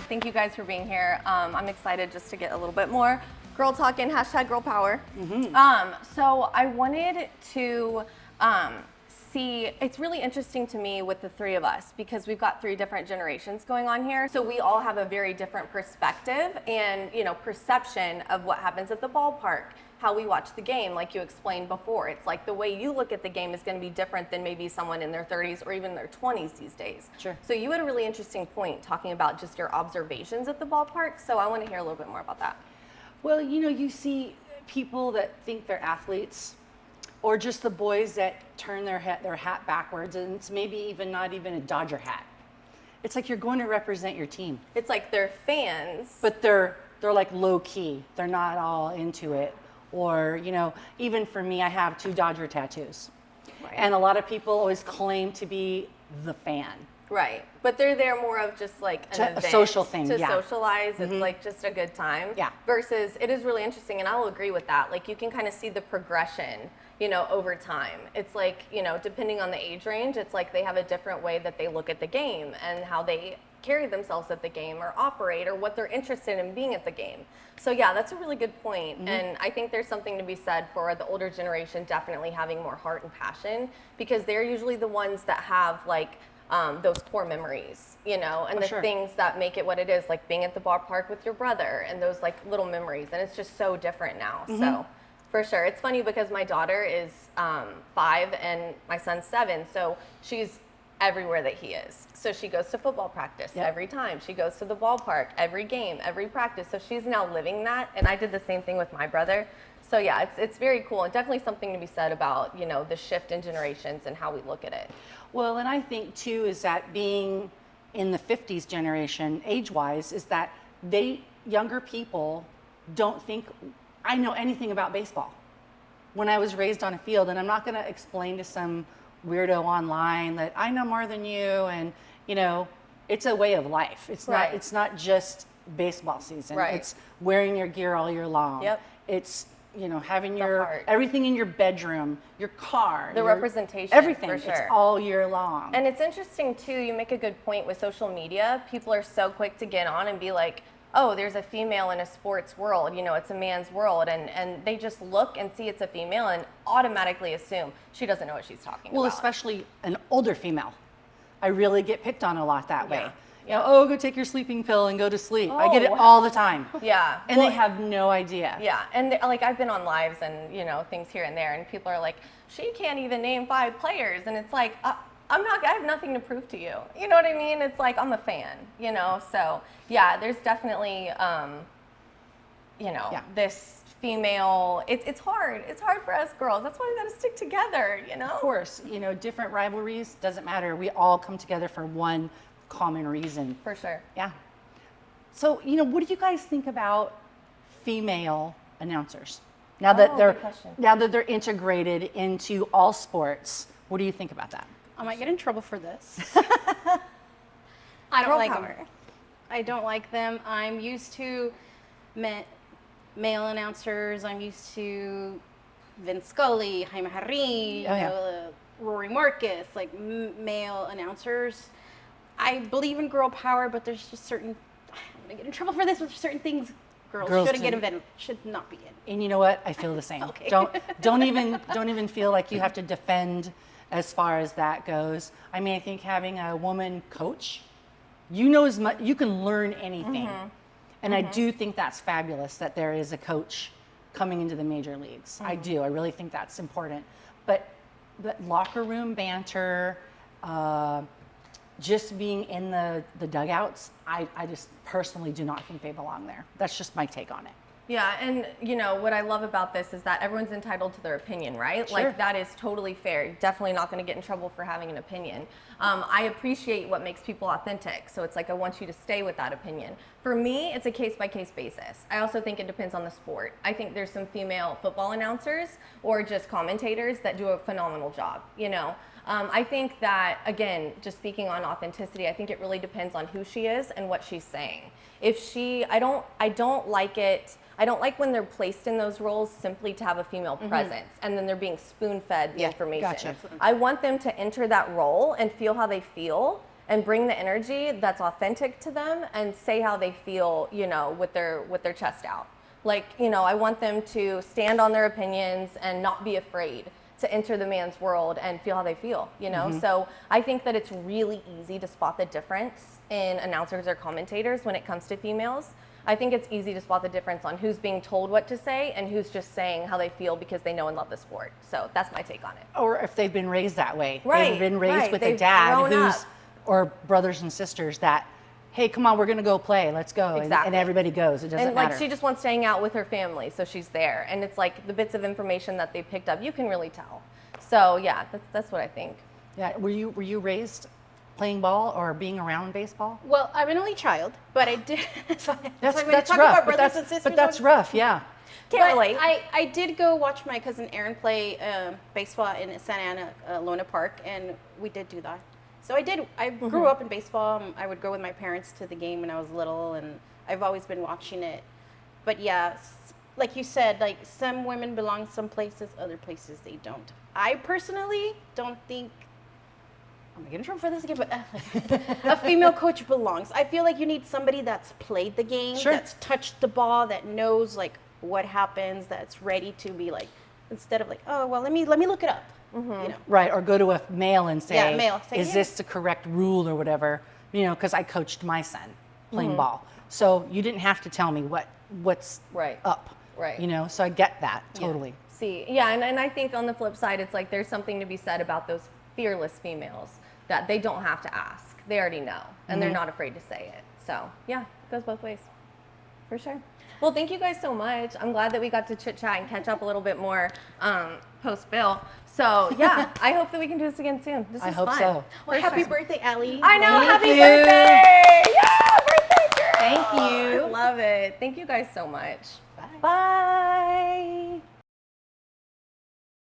Thank you guys for being here. I'm excited just to get a little bit more girl talking, hashtag girl power. So I wanted to see, it's really interesting to me with the three of us because we've got three different generations going on here. So we all have a very different perspective and, you know, perception of what happens at the ballpark, how we watch the game, like you explained before. It's like the way you look at the game is going to be different than maybe someone in their 30s or even their 20s these days. Sure. So you had a really interesting point talking about just your observations at the ballpark. So I want to hear a little bit more about that. Well, you know, you see people that think they're athletes, or just the boys that turn their hat backwards, and it's maybe even not even a Dodger hat. It's like you're going to represent your team. It's like they're fans. But they're like low key. They're not all into it. Or, you know, even for me, I have 2 Dodger tattoos. Right. And a lot of people always claim to be the fan. Right, but they're there more of just like an event, a social thing, to yeah. socialize. It's like just a good time. Yeah. Versus, it is really interesting, and I will agree with that. Like you can kind of see the progression, you know, over time. It's like, you know, depending on the age range, it's like they have a different way that they look at the game and how they carry themselves at the game or operate or what they're interested in being at the game. So yeah, that's a really good point. And I think there's something to be said for the older generation definitely having more heart and passion because they're usually the ones that have like those core memories, you know, and the things that make it what it is, like being at the ballpark with your brother and those like little memories. And it's just so different now. So for sure. It's funny because my daughter is 5 and my son's 7. So she's everywhere that he is. So she goes to football practice every time. She goes to the ballpark every game, every practice. So she's now living that. And I did the same thing with my brother. So yeah, it's very cool and definitely something to be said about, you know, the shift in generations and how we look at it. Well, and I think too is that being in the 50s generation, age-wise, is that younger people don't think I know anything about baseball. When I was raised on a field, and I'm not going to explain to some weirdo online that I know more than you, and you know, it's a way of life. It's not just baseball season. Right. It's wearing your gear all year long. Yep. It's, you know, having heart. everything in your bedroom, your car, The representation, everything. for sure. It's all year long. And it's interesting too, you make a good point with social media. People are so quick to get on and be like, oh, there's a female in a sports world, you know, it's a man's world. And they just look and see it's a female and automatically assume she doesn't know what she's talking about. Well, especially an older female. I really get picked on a lot that way. Yeah. You know, oh, go take your sleeping pill and go to sleep. I get it Oh. all the time. Yeah. And they have no idea. Yeah, and like I've been on lives and, you know, things here and there, and people are like, she can't even name 5 players. And it's like, I have nothing to prove to you. You know what I mean? It's like, I'm a fan, you know? So yeah, there's definitely, you know, this female, it's hard. It's hard for us girls. That's why we gotta stick together, you know? Of course, you know, different rivalries, doesn't matter. We all come together for one common reason. For sure. Yeah. So, you know, what do you guys think about female announcers? Now that they're integrated into all sports, what do you think about that? I might get in trouble for this. I don't like them. I don't like them. I'm used to male announcers. I'm used to Vince Scully, Jaime Jarrín, Rory Marcus, like male announcers. I believe in girl power, but there's just certain, I'm gonna get in trouble for this, but there's certain things girls shouldn't get invented, should not be in. And you know what? I feel the same. Okay. Don't even feel like you have to defend as far as that goes. I mean, I think having a woman coach, you know as much, you can learn anything. And I do think that's fabulous that there is a coach coming into the major leagues. I do. I really think that's important. But locker room banter, just being in the dugouts, I just personally do not think they belong there. That's just my take on it. Yeah, and you know, what I love about this is that everyone's entitled to their opinion, right? Sure. Like that is totally fair. You're definitely not gonna get in trouble for having an opinion. I appreciate what makes people authentic. So it's like, I want you to stay with that opinion. For me, it's a case-by-case basis. I also think it depends on the sport. I think there's some female football announcers or just commentators that do a phenomenal job, you know? I think that, again, just speaking on authenticity, I think it really depends on who she is and what she's saying. If she, I don't like it. I don't like when they're placed in those roles simply to have a female presence and then they're being spoon-fed the information. Gotcha. I want them to enter that role and feel how they feel and bring the energy that's authentic to them and say how they feel, you know, with their chest out. Like, you know, I want them to stand on their opinions and not be afraid to enter the man's world and feel how they feel, you know? So I think that it's really easy to spot the difference in announcers or commentators when it comes to females. I think it's easy to spot the difference on who's being told what to say and who's just saying how they feel because they know and love the sport. So that's my take on it. Or if they've been raised that way. Right, They've been raised right. with They've a dad grown who's, up. or brothers and sisters that, hey, come on, we're going to go play. Let's go. Exactly. And everybody goes. It doesn't And matter. like she just wants to hang out with her family, so she's there. And it's like the bits of information that they picked up, you can really tell. So yeah, that's what I think. Yeah. Were you raised playing ball or being around baseball? Well, I'm an only child, but I did. So when you That's talk rough. about brothers and sisters, but that's rough. Yeah. Can't But relate. I did go watch my cousin Aaron play baseball in Santa Ana, Lona Park, and we did do that. So I did. I grew up in baseball. I would go with my parents to the game when I was little, and I've always been watching it. But yeah, like you said, like some women belong some places, other places they don't. I personally don't think, I'm gonna get in trouble for this again, but a female coach belongs. I feel like you need somebody that's played the game, Sure. that's touched the ball, that knows like what happens, that's ready to be like, instead of like, oh well, let me look it up. You know. Right. Or go to a male and say, Yeah, male. Say, is yeah. this the correct rule or whatever? You know, because I coached my son playing ball. So you didn't have to tell me what's Right. up. Right. You know, so I get that totally. See, yeah, and I think on the flip side, it's like there's something to be said about those fearless females that they don't have to ask. They already know, and they're not afraid to say it. So, yeah, it goes both ways, for sure. Well, thank you guys so much. I'm glad that we got to chit-chat and catch up a little bit more post-Bill. So, yeah, I hope that we can do this again soon. This I is hope fun. so. Well, For happy sure. birthday, Allie. I know, Thank happy you. birthday! Yeah, birthday girl! Thank you. I love it. Thank you guys so much. Bye. Bye.